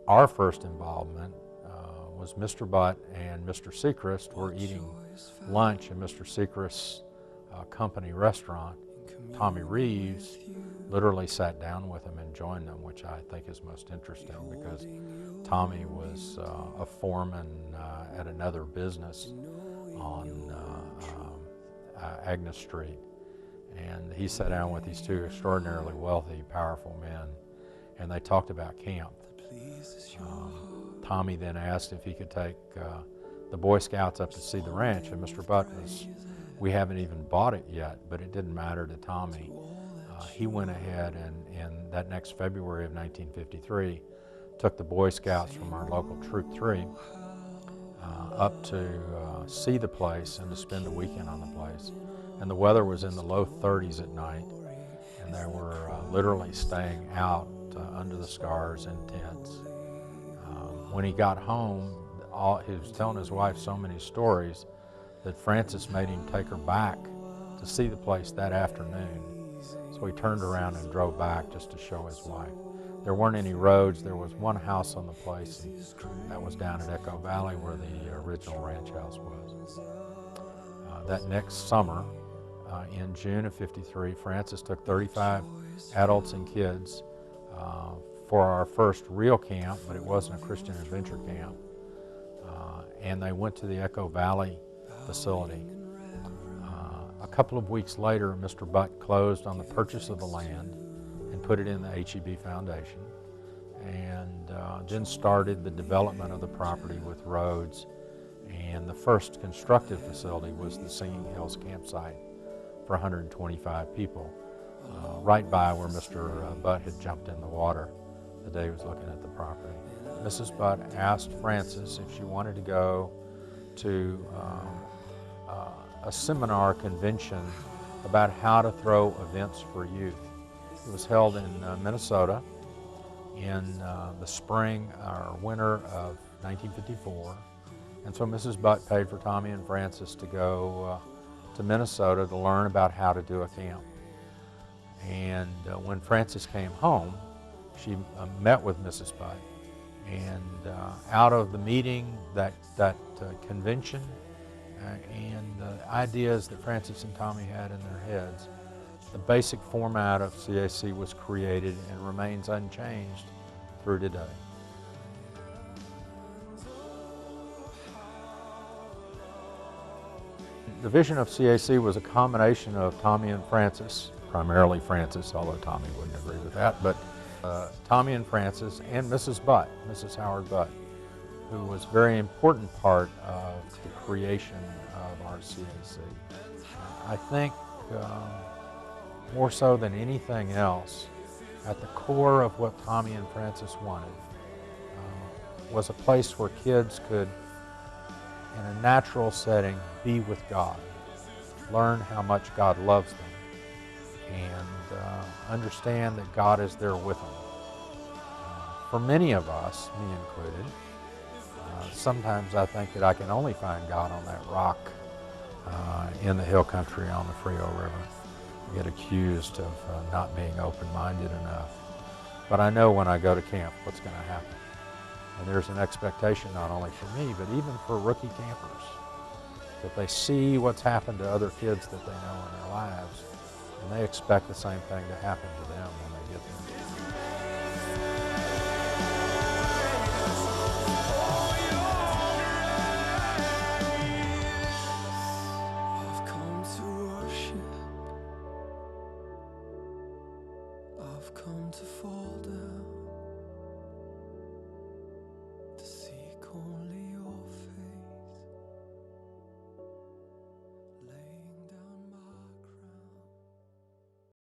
Our first involvement was Mr. Butt and Mr. Sechrist were eating lunch in Mr. Sechrist's company restaurant. Tommy Reeves literally sat down with them and joined them, which I think is most interesting because Tommy was a foreman at another business on Agnes Street. And he sat down with these two extraordinarily wealthy, powerful men, and they talked about camp. Tommy then asked if he could take the Boy Scouts up to see the ranch, and Mr. Butt was, we haven't even bought it yet, but it didn't matter to Tommy. He went ahead and in that next February of 1953 took the Boy Scouts from our local Troop 3 up to see the place and to spend a weekend on the place. And the weather was in the low 30s at night, and they were literally staying out under the scars in tents. When he got home, he was telling his wife so many stories that Frances made him take her back to see the place that afternoon. So he turned around and drove back just to show his wife. There weren't any roads. There was one house on the place, and that was down at Echo Valley where the original ranch house was. That next summer, in June of '53, Frances took 35 adults and kids for our first real camp, but it wasn't a Christian adventure camp. And they went to the Echo Valley facility. A couple of weeks later, Mr. Butt closed on the purchase of the land and put it in the HEB Foundation, and then started the development of the property with roads. And the first constructed facility was the Singing Hills campsite for 125 people, right by where Mr. Butt had jumped in the water the day he was looking at the property. Mrs. Butt asked Frances if she wanted to go to a seminar convention about how to throw events for youth. It was held in Minnesota in the spring or winter of 1954. And so Mrs. Butt paid for Tommy and Frances to go to Minnesota to learn about how to do a camp. And when Frances came home, she met with Mrs. Butt. And out of the meeting, that convention, and the ideas that Frances and Tommy had in their heads, the basic format of CAC was created and remains unchanged through today. The vision of CAC was a combination of Tommy and Frances, primarily Frances, although Tommy wouldn't agree with that, but Tommy and Frances and Mrs. Butt, Mrs. Howard Butt, who was a very important part of the creation of our CAC. I think more so than anything else, at the core of what Tommy and Frances wanted was a place where kids could, in a natural setting, be with God, learn how much God loves them, and understand that God is there with them. For many of us, me included, sometimes I think that I can only find God on that rock in the hill country on the Frio River. I get accused of not being open-minded enough. But I know when I go to camp what's going to happen. And there's an expectation not only for me, but even for rookie campers, that they see what's happened to other kids that they know in their lives, and they expect the same thing to happen to them when they get there. I've come to worship, I've come to fall.